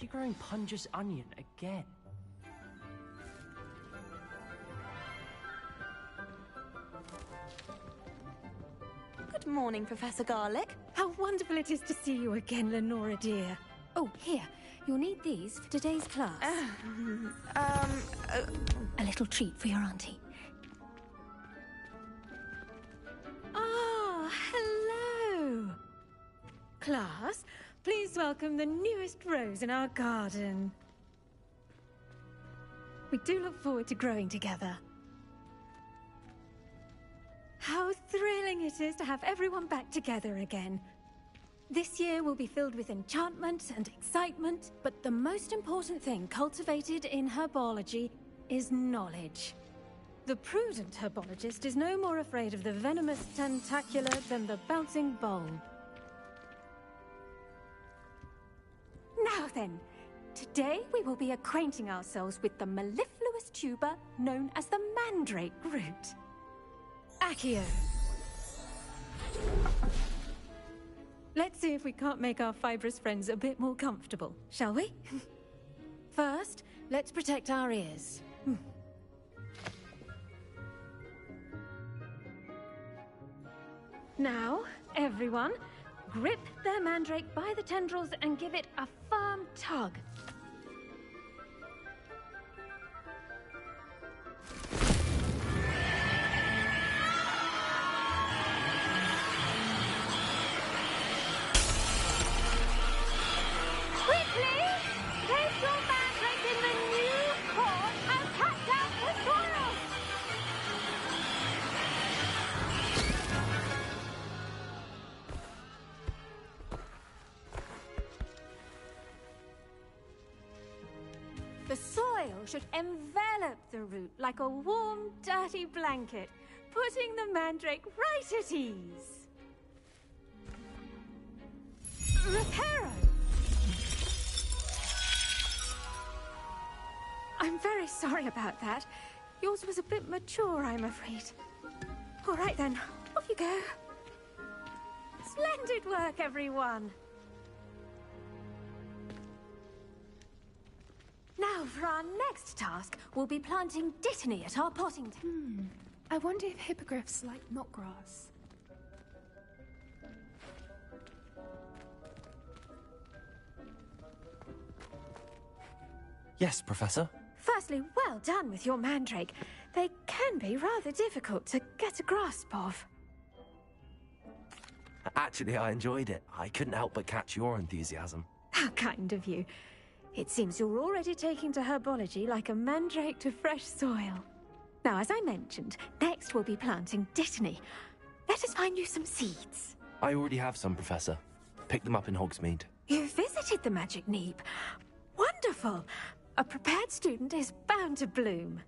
she growing Punja's onion again? Good morning, Professor Garlic. How wonderful it is to see you again, Lenora dear. Oh, here. You'll need these for today's class. A little treat for your auntie. Ah, hello. Class, please welcome the newest rose in our garden. We do look forward to growing together. How thrilling it is to have everyone back together again. This year will be filled with enchantment and excitement, but the most important thing cultivated in herbology is knowledge. The prudent herbologist is no more afraid of the venomous tentacula than the bouncing bulb. Now then, today we will be acquainting ourselves with the mellifluous tuber known as the mandrake root. Accio. Let's see if we can't make our fibrous friends a bit more comfortable, shall we? First, let's protect our ears. Now, everyone, grip their mandrake by the tendrils and give it a firm tug. The soil should envelop the root like a warm, dirty blanket, putting the mandrake right at ease. Reparo! I'm very sorry about that. Yours was a bit mature, I'm afraid. All right then, off you go. Splendid work, everyone. Now, for our next task, we'll be planting dittany at our potting. I wonder if hippogriffs like knotgrass. Yes, Professor. Firstly, well done with your mandrake. They can be rather difficult to get a grasp of. Actually, I enjoyed it. I couldn't help but catch your enthusiasm. How kind of you. It seems you're already taking to herbology like a mandrake to fresh soil. Now, as I mentioned, next we'll be planting dittany. Let us find you some seeds. I already have some, Professor. Picked them up in Hogsmeade. You visited the Magic Neep. Wonderful! A prepared student is bound to bloom.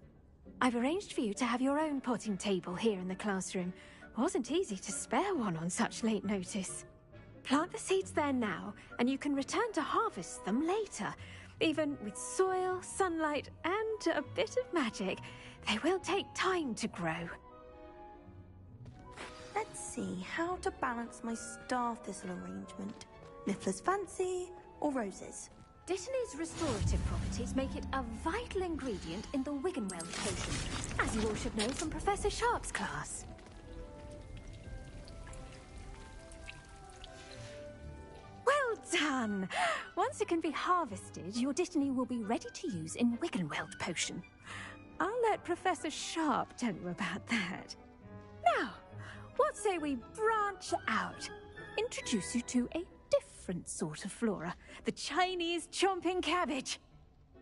I've arranged for you to have your own potting table here in the classroom. Wasn't easy to spare one on such late notice. Plant the seeds there now, and you can return to harvest them later. Even with soil, sunlight, and a bit of magic, they will take time to grow. Let's see how to balance my star thistle arrangement. Niffler's fancy or roses? Dittany's restorative properties make it a vital ingredient in the Wiggenweld potion, as you all should know from Professor Sharp's class. Well done! Once it can be harvested, your dittany will be ready to use in Wiggenweld potion. I'll let Professor Sharp tell you about that. Now, what say we branch out? Introduce you to a different sort of flora, the Chinese chomping cabbage.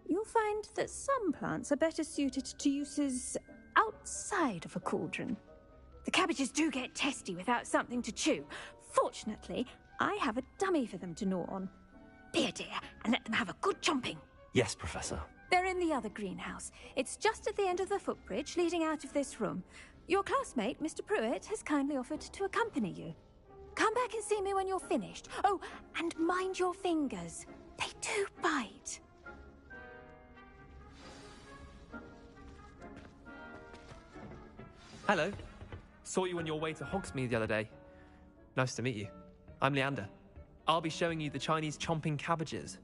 You'll find that some plants are better suited to uses outside of a cauldron. The cabbages do get testy without something to chew. Fortunately, I have a dummy for them to gnaw on. Be a dear and let them have a good chomping. Yes, Professor. They're in the other greenhouse. It's just at the end of the footbridge leading out of this room. Your classmate, Mr. Pruitt, has kindly offered to accompany you. Come back and see me when you're finished. Oh, and mind your fingers. They do bite. Hello. Saw you on your way to Hogsmeade the other day. Nice to meet you. I'm Leander. I'll be showing you the Chinese chomping cabbages.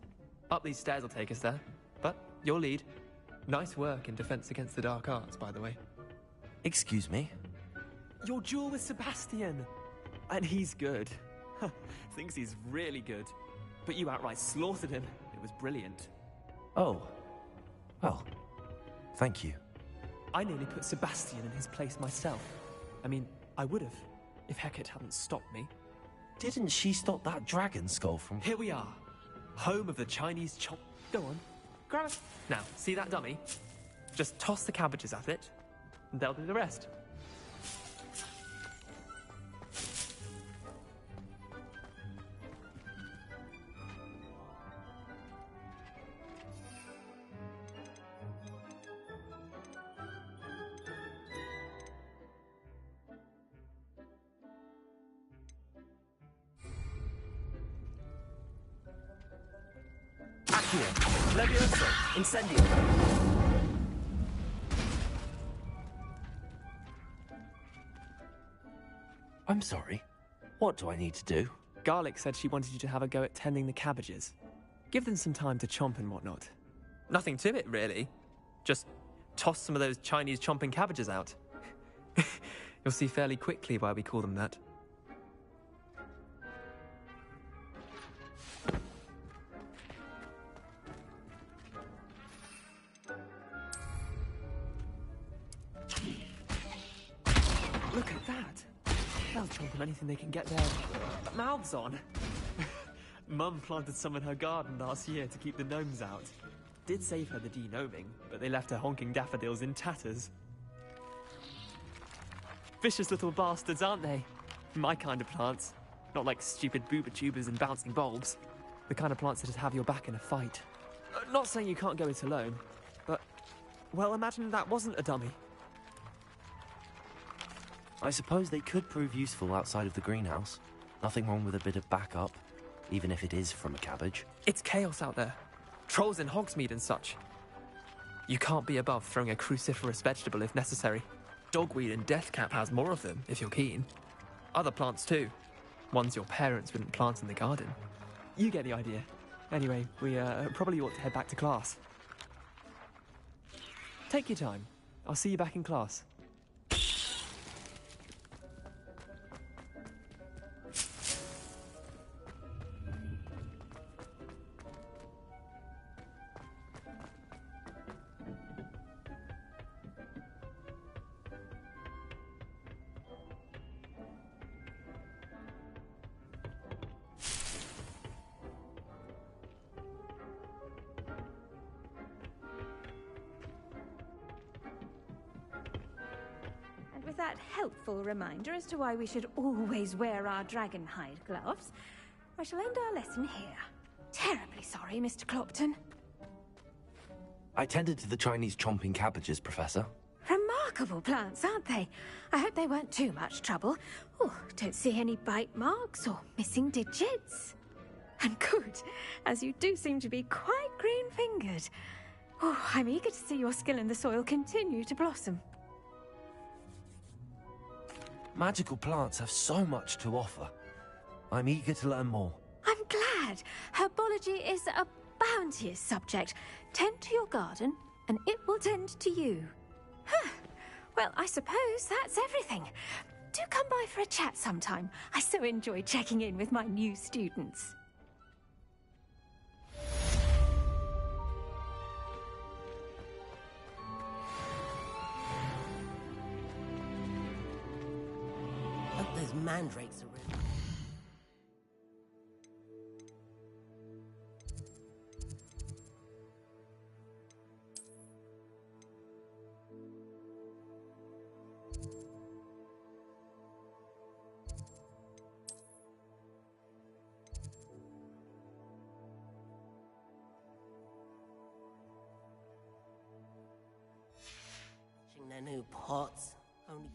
Up these stairs will take us there. But your lead. Nice work in defense against the dark arts, by the way. Excuse me? Your duel with Sebastian! And he's good. Thinks he's really good. But you outright slaughtered him. It was brilliant. Oh. Well, thank you. I nearly put Sebastian in his place myself. I mean, I would have, if Hecate hadn't stopped me. Didn't she stop that dragon skull from... Here we are. Home of the Chinese chop... Go on. Grab it. Now, see that dummy? Just toss the cabbages at it, and they'll do the rest. Accio, Levioso, Incendio. I'm sorry. What do I need to do? Garlic said she wanted you to have a go at tending the cabbages. Give them some time to chomp and whatnot. Nothing to it, really. Just toss some of those Chinese chomping cabbages out. You'll see fairly quickly why we call them that. Look at that! They'll chomp on anything they can get their mouths on. Mum planted some in her garden last year to keep the gnomes out. Did save her the de-gnoming, but they left her honking daffodils in tatters. Vicious little bastards, aren't they? My kind of plants. Not like stupid booba tubers and bouncing bulbs. The kind of plants that'd have your back in a fight. Not saying you can't go it alone, but... Well, imagine that wasn't a dummy. I suppose they could prove useful outside of the greenhouse. Nothing wrong with a bit of backup, even if it is from a cabbage. It's chaos out there. Trolls in Hogsmeade and such. You can't be above throwing a cruciferous vegetable if necessary. Dogweed and deathcap has more of them, if you're keen. Other plants too. Ones your parents wouldn't plant in the garden. You get the idea. Anyway, we probably ought to head back to class. Take your time. I'll see you back in class. With that helpful reminder as to why we should always wear our dragonhide gloves, I shall end our lesson here. Terribly sorry, Mr. Clopton. I tended to the Chinese chomping cabbages, Professor. Remarkable plants, aren't they? I hope they weren't too much trouble. Oh, don't see any bite marks or missing digits. And good, as you do seem to be quite green-fingered. Oh, I'm eager to see your skill in the soil continue to blossom. Magical plants have so much to offer. I'm eager to learn more. I'm glad. Herbology is a bounteous subject. Tend to your garden, and it will tend to you. Huh. Well, I suppose that's everything. Do come by for a chat sometime. I so enjoy checking in with my new students. Hope there's mandrakes around. Their new pots. Only.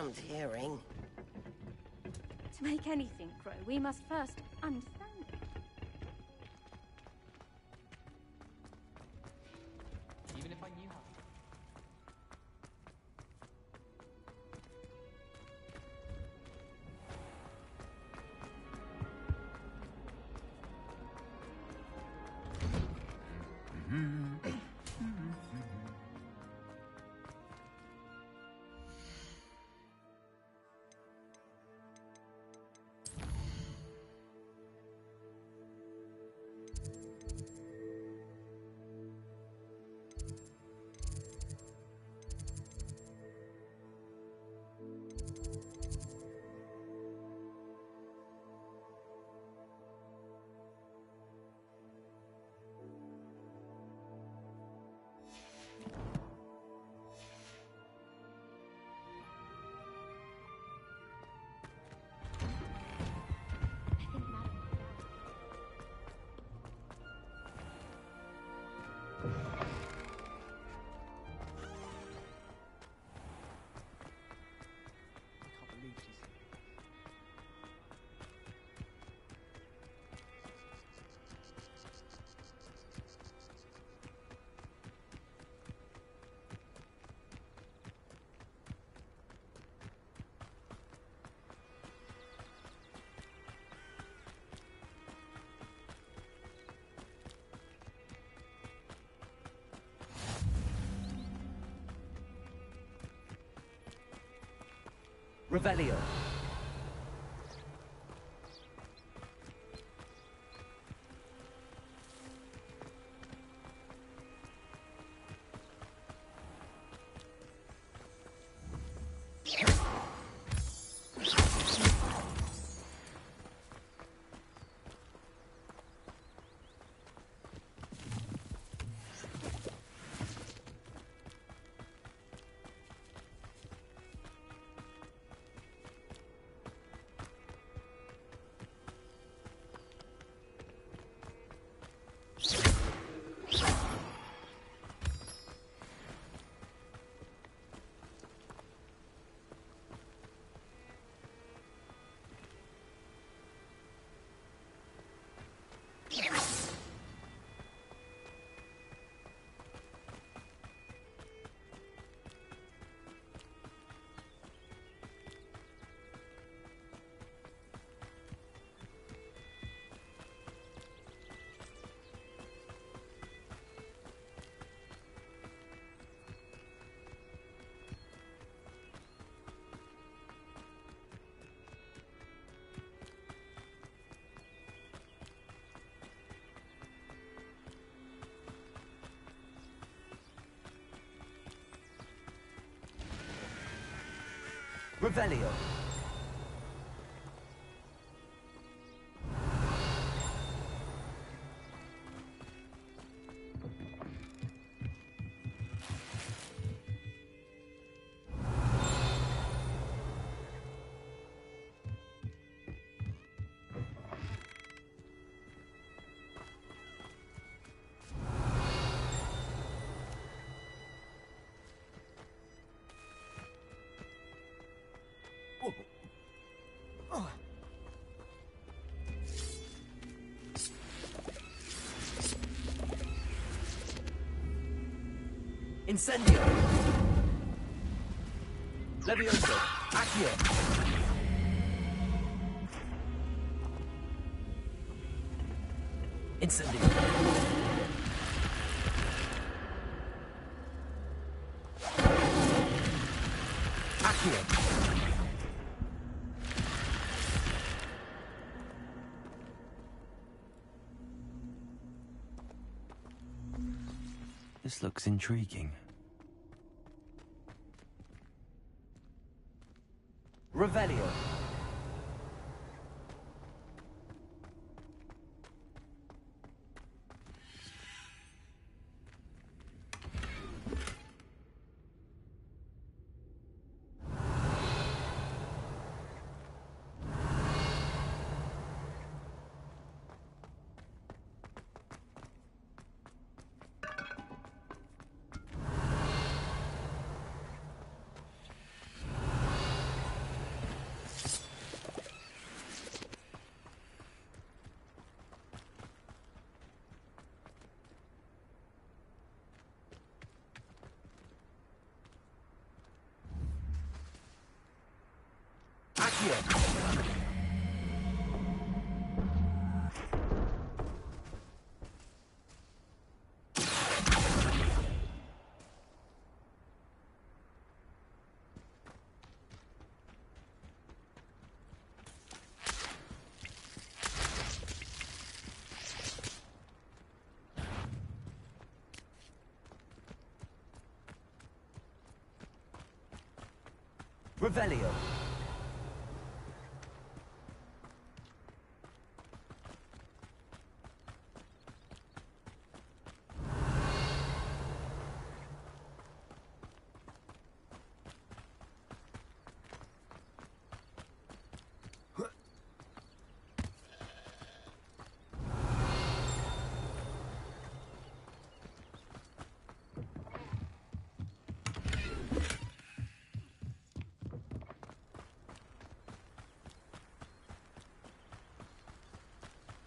damned hearing. To make anything grow, we must first understand it. Even if I knew how. Revelio. Revelio. Incendio. Levioso. Accio. Incendio. Accio. This looks intriguing. Revelio. Accio. Revelio.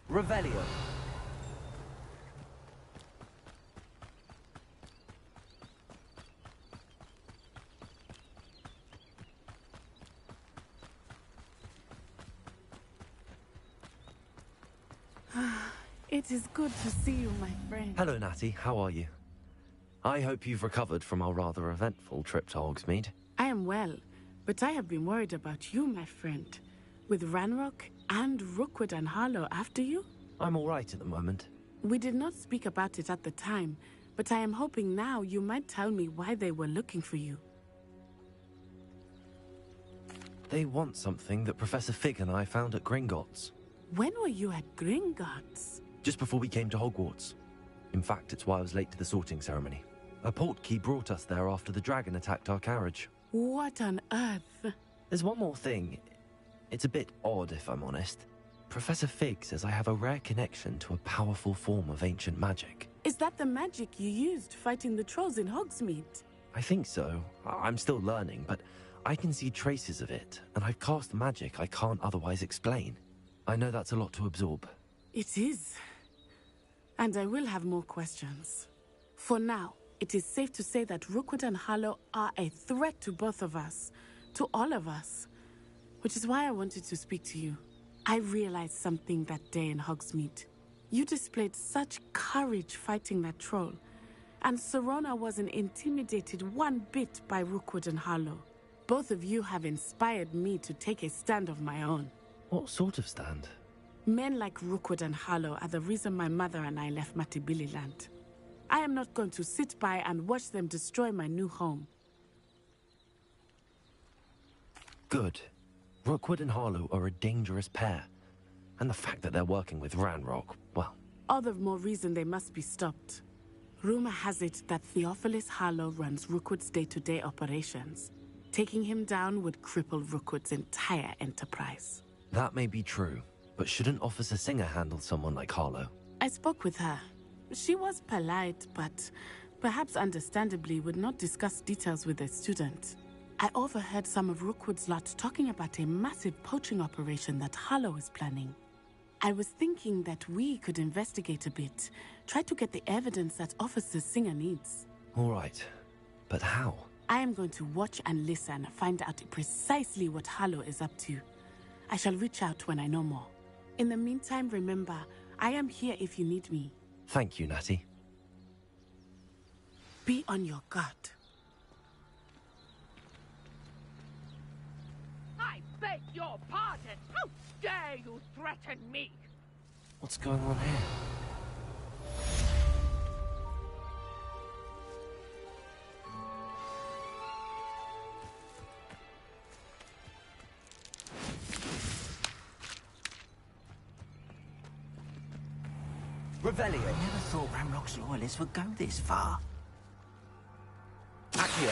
Revelio. It is good to see you, my friend. Hello, Natty. How are you? I hope you've recovered from our rather eventful trip to Hogsmeade. I am well, but I have been worried about you, my friend. With Ranrock and Rookwood and Harlow after you? I'm all right at the moment. We did not speak about it at the time, but I am hoping now you might tell me why they were looking for you. They want something that Professor Fig and I found at Gringotts. When were you at Gringotts? Just before we came to Hogwarts. In fact, it's why I was late to the sorting ceremony. A portkey brought us there after the dragon attacked our carriage. What on earth? There's one more thing. It's a bit odd, if I'm honest. Professor Fig says I have a rare connection to a powerful form of ancient magic. Is that the magic you used fighting the trolls in Hogsmeade? I think so. I'm still learning, but I can see traces of it, and I've cast magic I can't otherwise explain. I know that's a lot to absorb. It is. And I will have more questions. For now, it is safe to say that Rookwood and Harlow are a threat to both of us. To all of us. Which is why I wanted to speak to you. I realized something that day in Hogsmeade. You displayed such courage fighting that troll. And Serona wasn't intimidated one bit by Rookwood and Harlow. Both of you have inspired me to take a stand of my own. What sort of stand? Men like Rookwood and Harlow are the reason my mother and I left Matabeleland. I am not going to sit by and watch them destroy my new home. Good. Rookwood and Harlow are a dangerous pair. And the fact that they're working with Ranrock, well... All the more reason they must be stopped. Rumor has it that Theophilus Harlow runs Rookwood's day-to-day operations. Taking him down would cripple Rookwood's entire enterprise. That may be true, but shouldn't Officer Singer handle someone like Harlow? I spoke with her. She was polite, but perhaps understandably would not discuss details with a student. I overheard some of Rookwood's lot talking about a massive poaching operation that Harlow is planning. I was thinking that we could investigate a bit, try to get the evidence that Officer Singer needs. All right, but how? I am going to watch and listen, find out precisely what Harlow is up to. I shall reach out when I know more. In the meantime, remember, I am here if you need me. Thank you, Natty. Be on your guard. I beg your pardon! How dare you threaten me? What's going on here? Revelio. I never thought Ranrock's loyalists would go this far. Accio.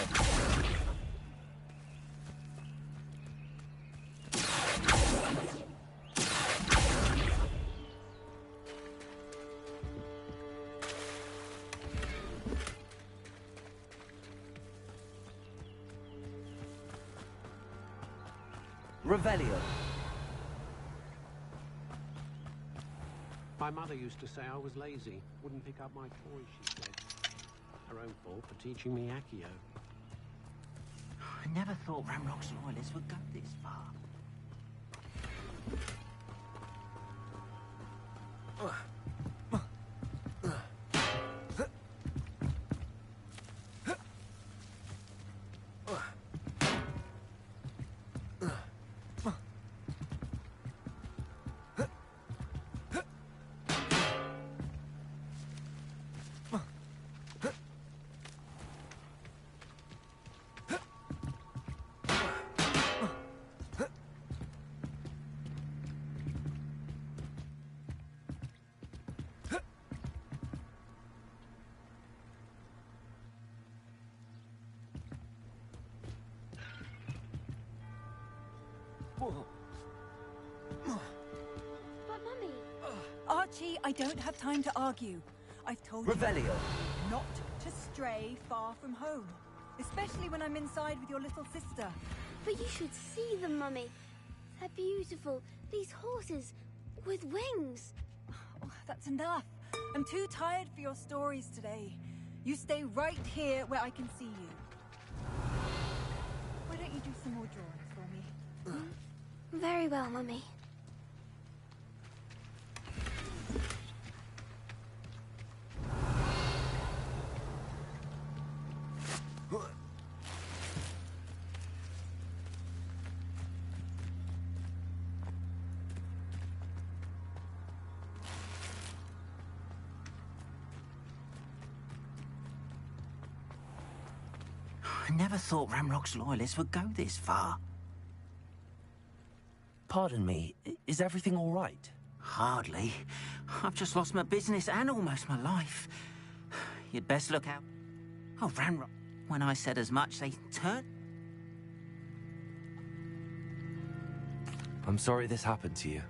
Revelio. My mother used to say I was lazy, wouldn't pick up my toys, she said. Her own fault for teaching me Accio. I never thought Ranrock's loyalists would go this far. But Mummy... Archie, I don't have time to argue. I've told you Revelio. not to stray far from home. Especially when I'm inside with your little sister. But you should see them, Mummy. They're beautiful. These horses with wings. Oh, that's enough. I'm too tired for your stories today. You stay right here where I can see you. Why don't you do some more drawings for me? Very well, Mummy. I never thought Ramrock's loyalists would go this far. Pardon me, is everything all right? Hardly. I've just lost my business and almost my life. You'd best look out. Oh, Ramrock. When I said as much, they turned... I'm sorry this happened to you.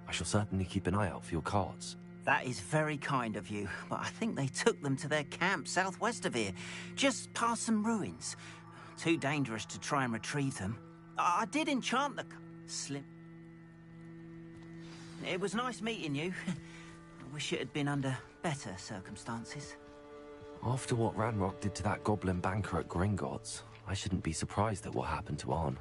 I shall certainly keep an eye out for your cards. That is very kind of you, but I think they took them to their camp southwest of here, just past some ruins. Too dangerous to try and retrieve them. I did enchant the... Slim... It was nice meeting you. I wish it had been under better circumstances. After what Ranrock did to that goblin banker at Gringotts, I shouldn't be surprised at what happened to Arn.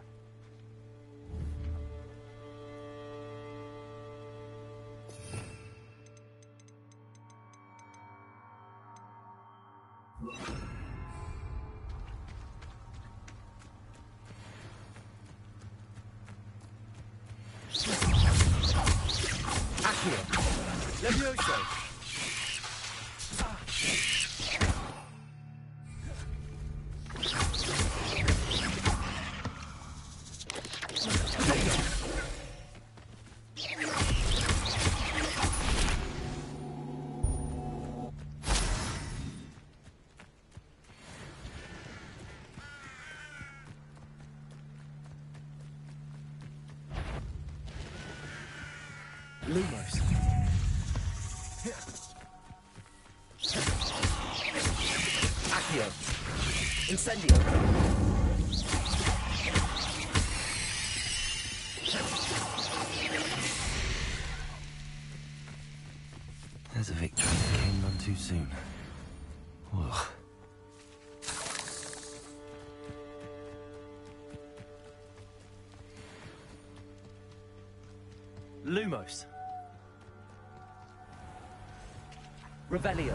Levioso. Lumos. Accio. Incendio. There's a victory that came none too soon. Ugh. Lumos. Revelio.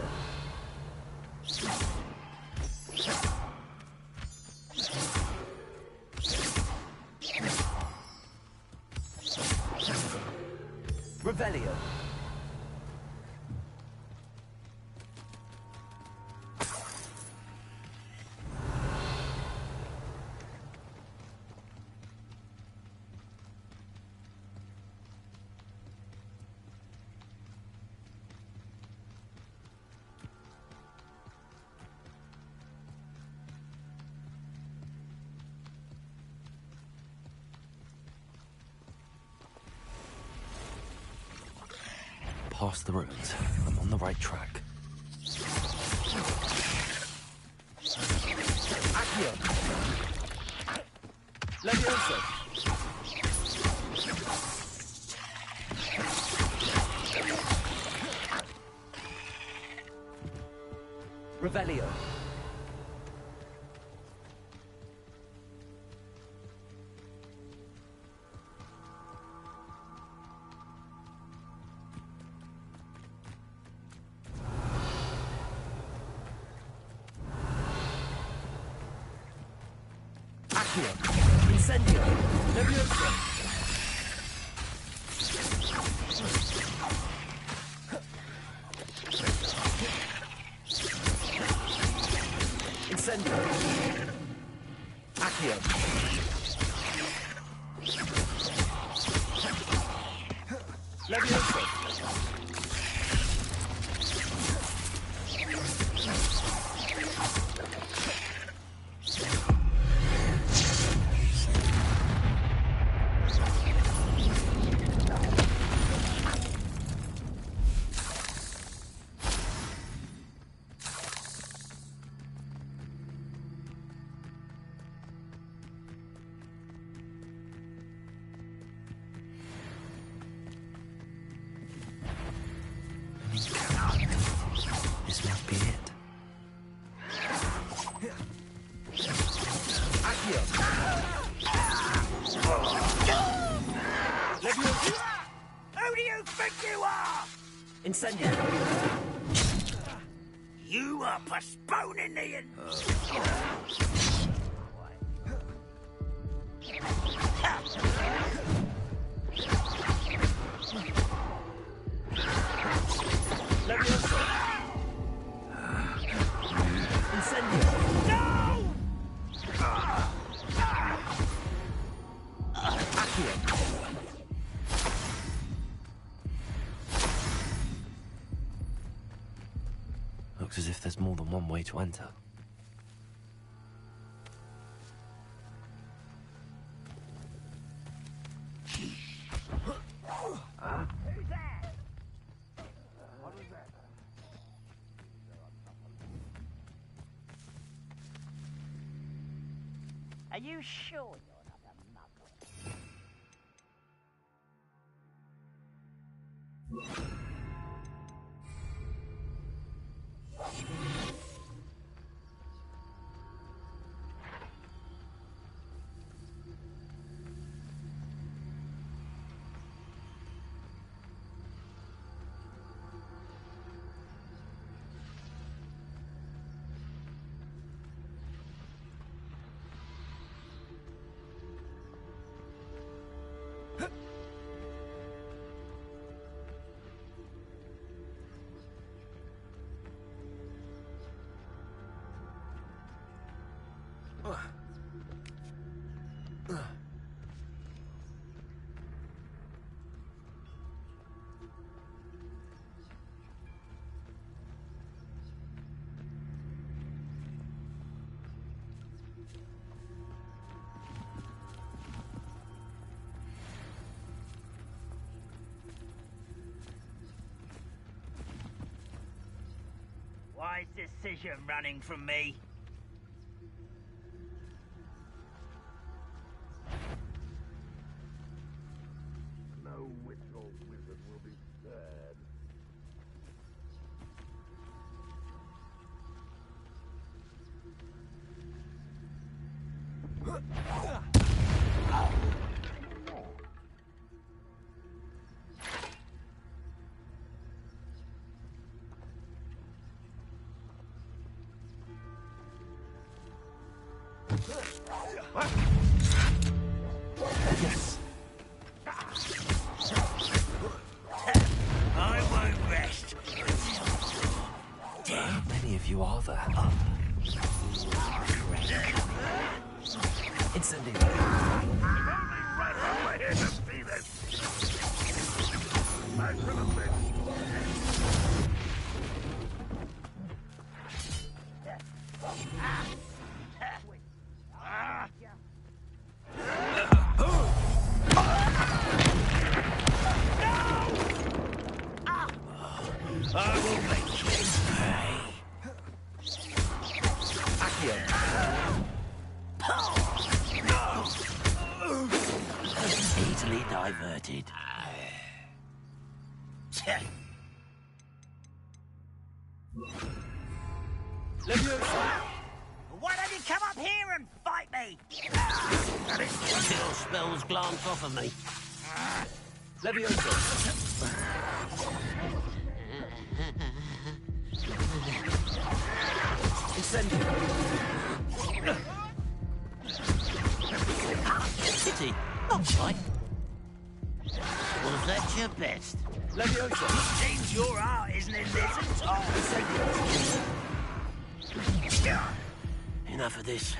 Revelio. Past the ruins. I'm on the right track. Accio. Levioso. Revelio. Accio. Incendio. Levioso. Incendio. Accio. Levioso. This must be it. Accio. Levioso. Who do you think you are? Incendio. You are postponing the end. Levioso. Incendio. Accio. Looks as if there's more than one way to enter. Are you sure you're not a muggle? Why is decision running from me? No witch or wizard will be spared. Yes. I won't rest. How many of you are there? Incendio. Right off my head to see this. Back to the bench. I will make you pay. Accio. Easily diverted. Levioso. Why don't you come up here and fight me? Chill spells glance off of me. Levioso. Incendio. pretty. Not quite. Was that your best? Leviosa! Seems your art isn't in this at all. Incendio! Enough of this.